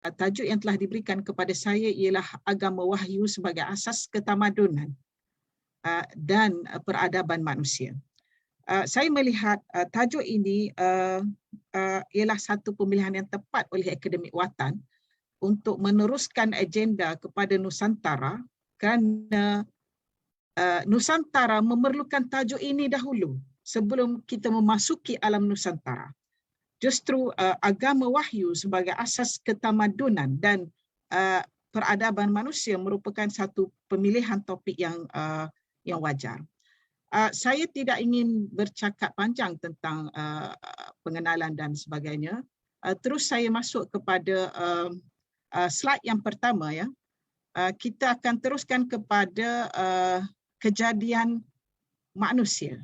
tajuk yang telah diberikan kepada saya ialah agama wahyu sebagai asas ketamadunan dan peradaban manusia. Saya melihat tajuk ini ialah satu pemilihan yang tepat oleh Akademik Watan untuk meneruskan agenda kepada Nusantara, kerana Nusantara memerlukan tajuk ini dahulu sebelum kita memasuki alam Nusantara. Justru agama wahyu sebagai asas ketamadunan dan peradaban manusia merupakan satu pemilihan topik yang wajar. Saya tidak ingin bercakap panjang tentang pengenalan dan sebagainya. Terus saya masuk kepada slide yang pertama, ya. Kita akan teruskan kepada kejadian manusia.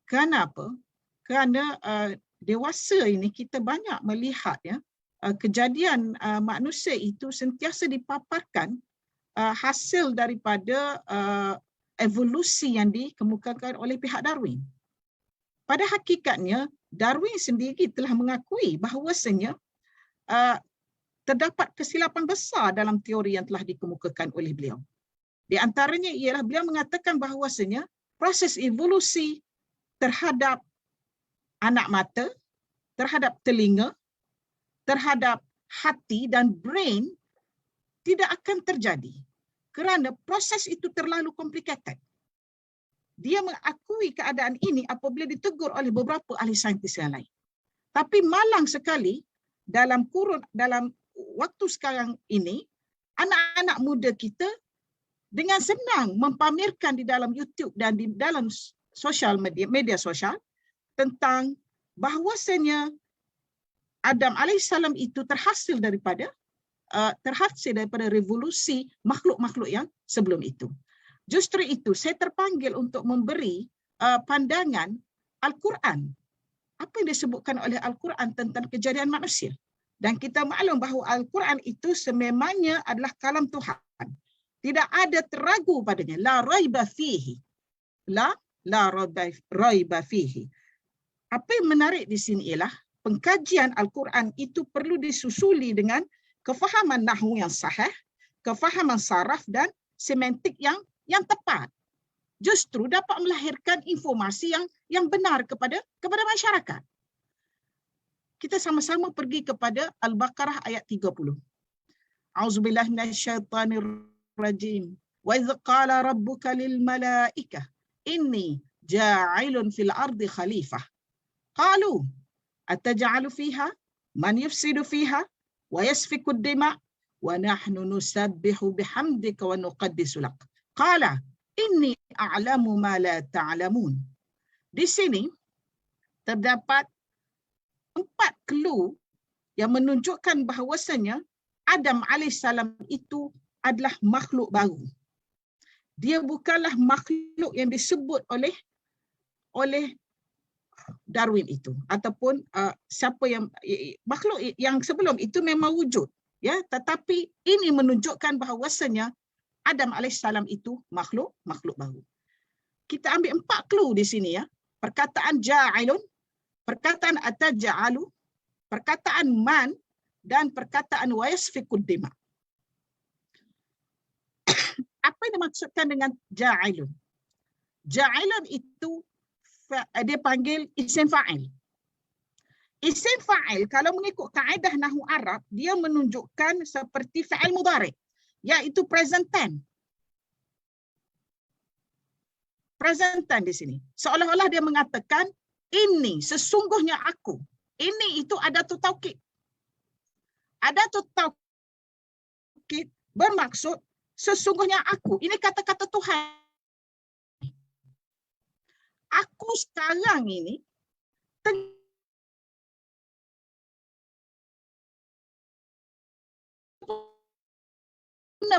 Kenapa? Kerana dewasa ini kita banyak melihat, ya, kejadian manusia itu sentiasa dipaparkan hasil daripada evolusi yang dikemukakan oleh pihak Darwin. Pada hakikatnya, Darwin sendiri telah mengakui bahawasanya terdapat kesilapan besar dalam teori yang telah dikemukakan oleh beliau. Di antaranya ialah beliau mengatakan bahawasanya proses evolusi terhadap anak mata, terhadap telinga, terhadap hati dan brain tidak akan terjadi kerana proses itu terlalu complicated. Dia mengakui keadaan ini apabila ditegur oleh beberapa ahli saintis yang lain. Tapi malang sekali dalam waktu sekarang ini, anak-anak muda kita dengan senang mempamerkan di dalam YouTube dan di dalam media sosial tentang bahawasanya Adam alaihissalam itu terhasil daripada revolusi makhluk-makhluk yang sebelum itu. Justru itu saya terpanggil untuk memberi pandangan Al-Quran. Apa yang disebutkan oleh Al-Quran tentang kejadian manusia. Dan kita maklum bahawa Al-Quran itu sememangnya adalah kalam Tuhan. Tidak ada teragu padanya. La raiba fihi. La raiba fihi. Apa yang menarik di sini ialah pengkajian Al-Quran itu perlu disusuli dengan kefahaman nahwu yang sahih, kefahaman saraf dan semantik yang tepat. Justru dapat melahirkan informasi yang benar kepada masyarakat. Kita sama-sama pergi kepada Al-Baqarah ayat 30. A'udzubillahi minasyaitonirrajim. Wa idz qala rabbuka lil malaikah inni ja'ilun fil ardi khalifah. Qalu ataj'alu fiha man yufsidu fiha wa yasfiku ad-dima wa nahnu nusabbihu bihamdika wa nuqaddisu lak. Qala inni a'lamu ma la ta'lamun. Di sini terdapat 4 clue yang menunjukkan bahawasanya Adam alaihissalam itu adalah makhluk baru. Dia bukanlah makhluk yang disebut oleh Darwin itu, ataupun siapa yang makhluk yang sebelum itu memang wujud, ya, tetapi ini menunjukkan bahawasanya Adam alaihissalam itu makhluk baru. Kita ambil 4 clue di sini, ya. Perkataan ja'ilun, perkataan ataj'alu, perkataan man dan perkataan wa yasfikud dima. Apa yang dimaksudkan dengan ja'ilun? Ja'ilun itu dia panggil isim fa'il. Isim fa'il kalau mengikut kaedah nahwu Arab, dia menunjukkan seperti fa'il mudhari', iaitu present tense. Present tense di sini. Seolah-olah dia mengatakan ini sesungguhnya aku. Ini itu adatul taukid. Adatul taukid bermaksud sesungguhnya aku. Ini kata-kata Tuhan. Aku sekarang ini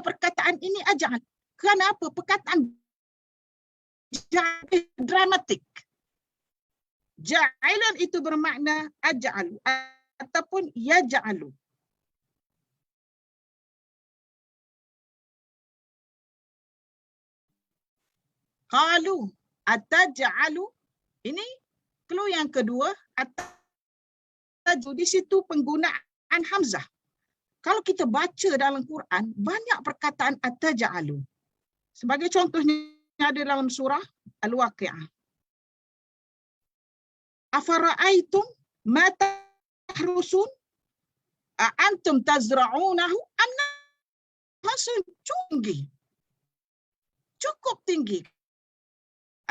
perkataan ini aja. Kenapa? Perkataan dramatik. Ja'ilan itu bermakna aj'alu ataupun yaj'alu. Qalu ataj'alu, ini clue yang kedua, ataj'alu di situ penggunaan hamzah. Kalau kita baca dalam Quran, banyak perkataan at-taja'alu. Sebagai contohnya ada dalam surah Al-Waqi'ah. Afara'aitum ma tahrusun a'antum tazra'unahu am hasil tinggi. Cukup tinggi.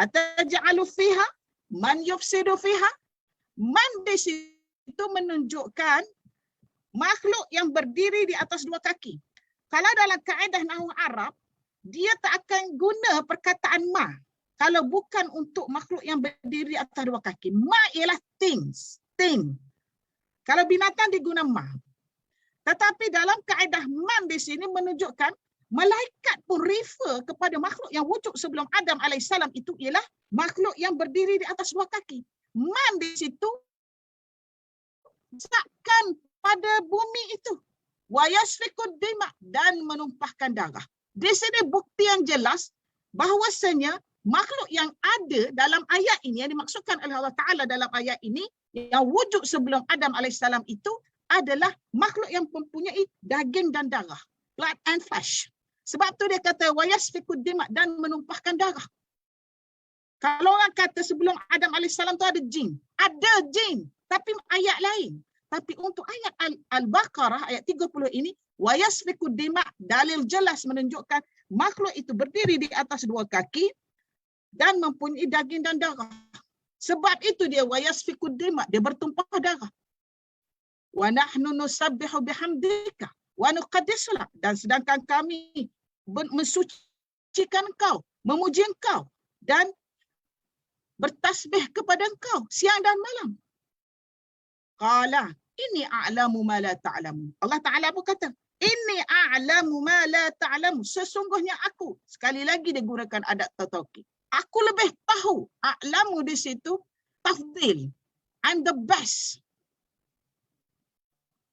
Ataj'alu fiha man yufsidu fiha. Man di situ menunjukkan makhluk yang berdiri di atas dua kaki. Kalau dalam kaedah nahwu Arab, dia tak akan guna perkataan ma kalau bukan untuk makhluk yang berdiri di atas dua kaki. Ma ialah things, thing. Kalau binatang diguna ma. Tetapi dalam kaedah man di sini menunjukkan malaikat pun refer kepada makhluk yang wujud sebelum Adam alaihissalam itu ialah makhluk yang berdiri di atas dua kaki. Man di situ zakkan pada bumi itu. Wa yasfikud dima, dan menumpahkan darah. Di sini bukti yang jelas bahawasanya makhluk yang ada dalam ayat ini, yang dimaksudkan oleh Allah Ta'ala dalam ayat ini, yang wujud sebelum Adam alaihissalam itu adalah makhluk yang mempunyai daging dan darah. Blood and flesh. Sebab tu dia kata wa yasfikud dima, dan menumpahkan darah. Kalau orang kata sebelum Adam alaihissalam tu ada jin. Ada jin. Tapi ayat lain. Tapi untuk ayat Al-Baqarah ayat 30 ini, wa yasfikud dima, dalil jelas menunjukkan makhluk itu berdiri di atas dua kaki dan mempunyai daging dan darah. Sebab itu dia wa yasfikud dima, dia bertumpah darah. Wa nahnu nusabbihu bihamdika wa nuqaddisu lak, dan sedangkan kami mensucikan engkau, memuji engkau dan bertasbih kepada engkau siang dan malam. Qala inni a'lamu ma la ta'lamu. Allah Ta'ala pun kata, inni a'lamu ma la ta'lamu. Sesungguhnya aku, sekali lagi dia gunakan adat taukid. Aku lebih tahu. A'lamu di situ tafdil. I'm the best.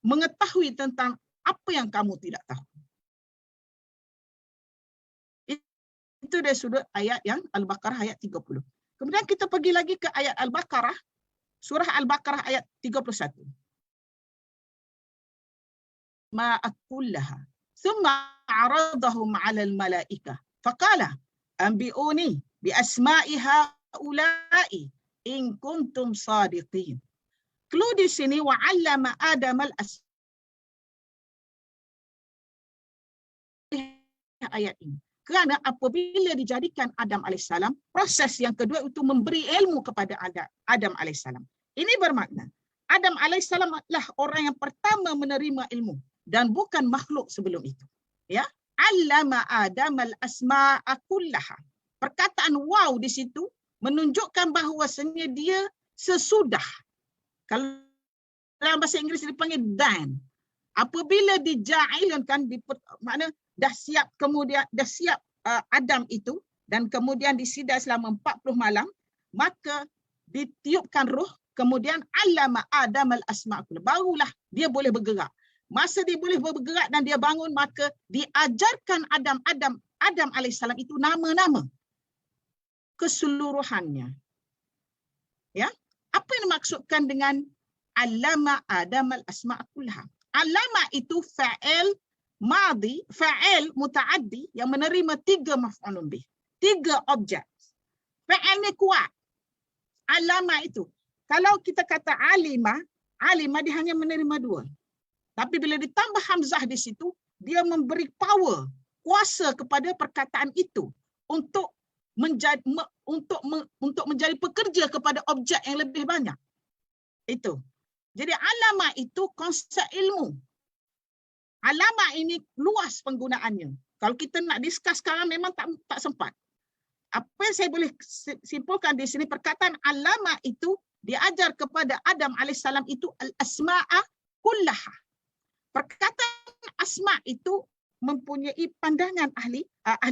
Mengetahui tentang apa yang kamu tidak tahu. Itu dari sudut ayat yang Al-Baqarah ayat 30. Kemudian kita pergi lagi ke ayat Al-Baqarah, surah Al-Baqarah ayat 31. Ma akullaha thumma aradahum 'ala al-malaikah faqala anbi'uni bi asma'i haula'i in kuntum sadiqin. Clue di sini wa 'allama Adam ayat ini. Kerana apabila dijadikan Adam alaihissalam, proses yang kedua itu memberi ilmu kepada Adam alaihissalam. Ini bermakna Adam alaihissalam adalah orang yang pertama menerima ilmu dan bukan makhluk sebelum itu. Ya, allama Adam al-asma'a kullaha. Perkataan wow di situ menunjukkan bahawasanya dia sesudah. Kalau dalam bahasa Inggeris dipanggil dan. Apabila dija'ilkan, makna dah siap, kemudian dah siap Adam itu dan kemudian disidai selama 40 malam, maka ditiupkan roh, kemudian allama Adam al-asma', barulah dia boleh bergerak. Masa dia boleh bergerak dan dia bangun, maka diajarkan Adam alaihissalam itu nama-nama keseluruhannya. Ya, apa yang dimaksudkan dengan allama Adam al-asma' kullaha? Allama itu fa'il madhi, fa'il muta'addi yang menerima 3 maf'ulun bih, 3 objek. Fa'il ni kuat. Allama itu. Kalau kita kata alima dia hanya menerima 2. Tapi bila ditambah hamzah di situ, dia memberi power, kuasa kepada perkataan itu untuk menjadi pekerja kepada objek yang lebih banyak. Itu. Jadi alama itu konsep ilmu. Alama ini luas penggunaannya. Kalau kita nak discuss sekarang memang tak sempat. Apa yang saya boleh simpulkan di sini, perkataan alama itu diajar kepada Adam alaihissalam itu al-asma'a kullaha. Perkataan asma' itu mempunyai pandangan ahli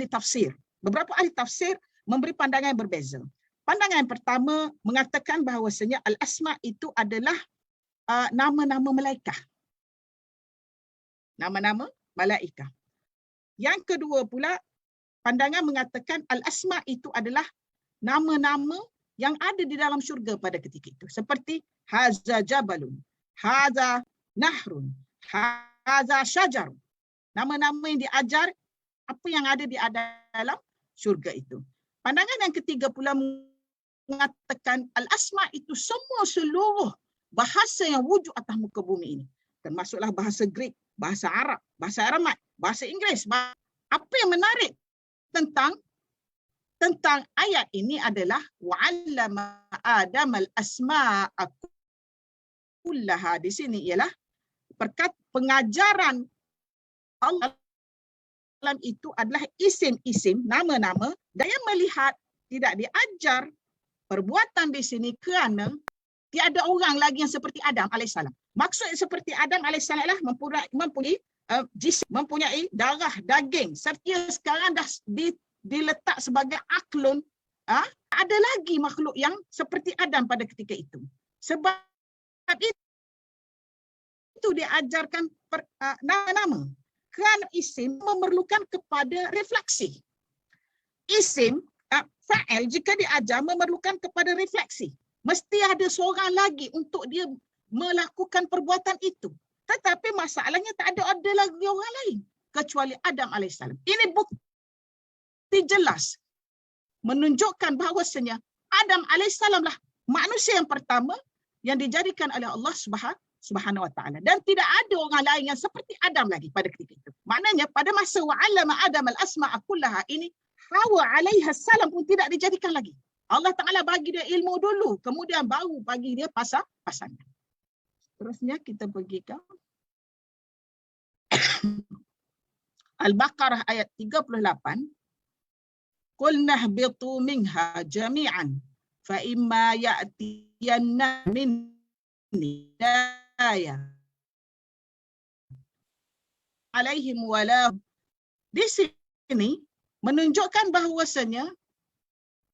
tafsir. Beberapa ahli tafsir memberi pandangan yang berbeza. Pandangan yang pertama mengatakan bahawasanya al-asma' itu adalah nama-nama malaikah. Nama-nama malaikah. Yang kedua pula, pandangan mengatakan al-asma' itu adalah nama-nama yang ada di dalam syurga pada ketika itu. Seperti haza jabalun, haza nahrun, hadza syajar. Nama-nama yang diajar apa yang ada di dalam syurga itu. Pandangan yang ketiga pula mengatakan al-asma itu semua seluruh bahasa yang wujud atas muka bumi ini. Termasuklah bahasa Greek, bahasa Arab, bahasa Aramat, bahasa Inggeris. Apa yang menarik tentang ayat ini adalah wa'allama Adam al-asma'a kullaha. Di sini ialah pengajaran Allah dalam itu adalah isim-isim, nama-nama, dan yang melihat tidak diajar perbuatan di sini kerana tiada orang lagi yang seperti Adam AS. Maksud seperti Adam AS adalah mempunyai jisim, mempunyai darah, daging, serta sekarang dah diletak sebagai aklun. Ada lagi makhluk yang seperti Adam pada ketika itu. Sebab itu diajarkan nama-nama. Kerana isim memerlukan kepada refleksi. Isim, fa'il jika diajar memerlukan kepada refleksi. Mesti ada seorang lagi untuk dia melakukan perbuatan itu. Tetapi masalahnya tak ada lagi orang lain kecuali Adam AS. Ini bukti jelas menunjukkan bahawasanya Adam AS lah manusia yang pertama yang dijadikan oleh Allah Subhanahu wa ta'ala. Dan tidak ada orang lain yang seperti Adam lagi pada ketika itu. Maknanya pada masa wa'allama Adam al-asma'a kullaha ini, Hawa alaiha salam pun tidak dijadikan lagi. Allah Ta'ala bagi dia ilmu dulu, kemudian baru bagi dia pasangan. Terusnya kita pergi ke Al-Baqarah ayat 38. Qulna ihbitu minha jami'an fa imma ya'tiyanna minni alaihim wala. Di sini menunjukkan bahawasanya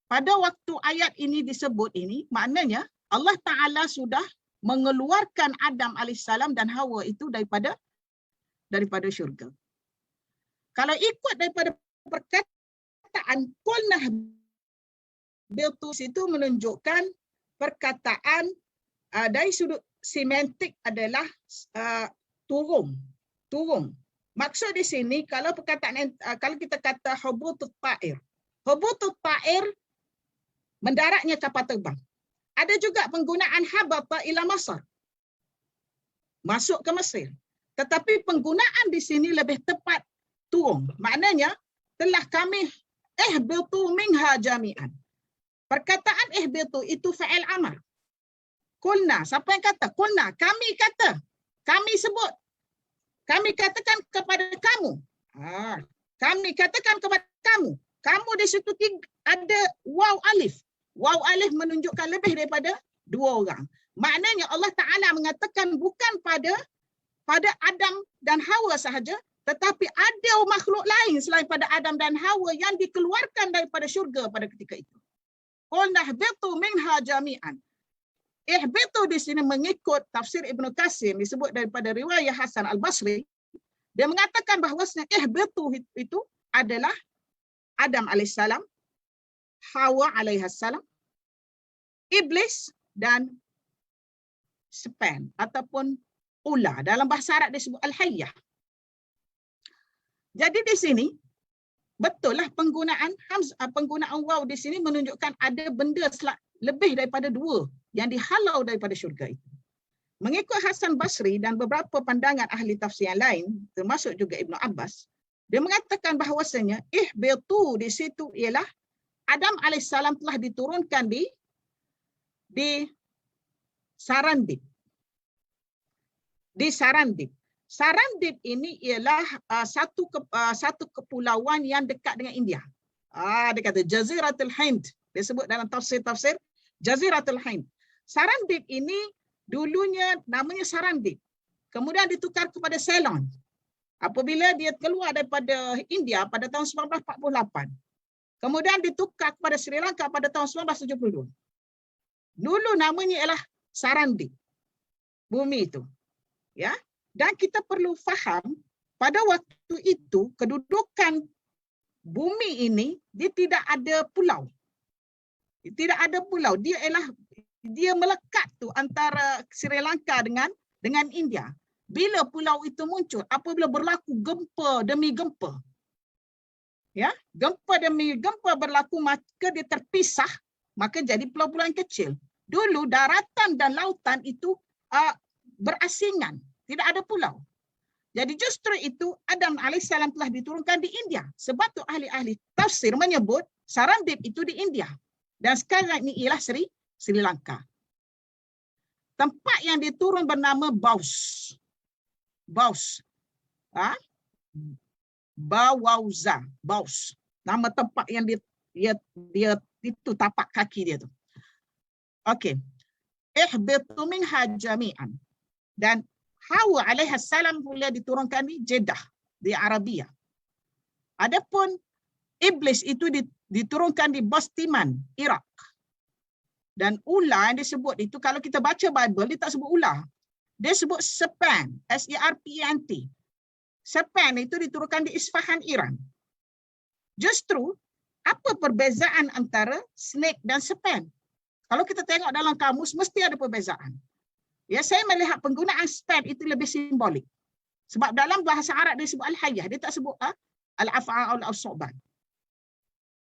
pada waktu ayat ini disebut ini, maknanya Allah Ta'ala sudah mengeluarkan Adam AS dan Hawa itu daripada syurga. Kalau ikut daripada perkataan qulna biltu itu menunjukkan perkataan dari sudut semantik adalah turun. Maksud di sini kalau perkataan kalau kita kata hubutut ta'ir. Hubutut ta'ir mendaratnya kapal terbang. Ada juga penggunaan habata ila Masar. Masuk ke Mesir. Tetapi penggunaan di sini lebih tepat turun. Maknanya telah kami ihbitu minha jami'an. Perkataan ihbitu itu fa'il amar. Kulna, siapa yang kata? Kulna, kami kata. Kami sebut. Kami katakan kepada kamu. Kami katakan kepada kamu. Kamu di situ ada waw alif. Waw alif menunjukkan lebih daripada dua orang. Maknanya Allah Ta'ala mengatakan bukan pada Adam dan Hawa sahaja, tetapi ada makhluk lain selain pada Adam dan Hawa yang dikeluarkan daripada syurga pada ketika itu. Qulna ihbitu minha jami'an. Ihbitu di sini mengikut tafsir Ibnu Katsir disebut daripada riwayat Hasan Al-Basri. Dia mengatakan bahawasanya ihbitu itu adalah Adam alaihissalam, Hawa alaihassalam, Iblis dan Sepan ataupun ular. Dalam bahasa Arab disebut Al-Hayyah. Jadi di sini betul lah penggunaan waw di sini menunjukkan ada benda lebih daripada dua yang dihalau daripada syurga itu. Mengikut Hasan Basri dan beberapa pandangan ahli tafsir yang lain, termasuk juga Ibnu Abbas, dia mengatakan bahawasanya ihbitu di situ ialah Adam alaihissalam telah diturunkan di Sarandib. Di Sarandib. Sarandib ini ialah satu kepulauan yang dekat dengan India. Dia kata Jaziratul Hind. Dia sebut dalam tafsir Jaziratul Hind. Sarandib ini dulunya namanya Sarandib. Kemudian ditukar kepada Ceylon. Apabila dia keluar daripada India pada tahun 1948. Kemudian ditukar kepada Sri Lanka pada tahun 1972. Dulu namanya ialah Sarandib. Bumi itu. Ya. Dan kita perlu faham pada waktu itu kedudukan bumi ini dia tidak ada pulau. Tidak ada pulau. Dia melekat tu antara Sri Lanka dengan India. Bila pulau itu muncul? Apabila berlaku gempa demi gempa. Ya, gempa demi gempa berlaku, maka dia terpisah, maka jadi pulau-pulau yang kecil. Dulu daratan dan lautan itu berasingan, tidak ada pulau. Jadi justru itu Adam alaihissalam telah diturunkan di India. Sebab tu ahli-ahli tafsir menyebut Sarandip itu di India. Dan sekarang ini ialah Sri Lanka. Tempat yang diturun bernama Baus. Baus. Bawauza. Baus. Nama tempat yang dia itu tapak kaki dia tu. Okey. Ihbitu minha jami'an. Dan Hawa alaihissalam mula diturunkan di Jeddah, di Arabia. Adapun iblis itu diturunkan di Bastiman, Iraq. Dan ular yang disebut itu, kalau kita baca Bible, dia tak sebut ular. Dia sebut serpent, S-E-R-P-E-N-T. Serpent itu diturunkan di Isfahan, Iran. Justru, apa perbezaan antara snake dan serpent? Kalau kita tengok dalam kamus, mesti ada perbezaan. Ya, saya melihat penggunaan serpent itu lebih simbolik. Sebab dalam bahasa Arab dia sebut al-hayah, dia tak sebut al-af'a' atau al-su'ban.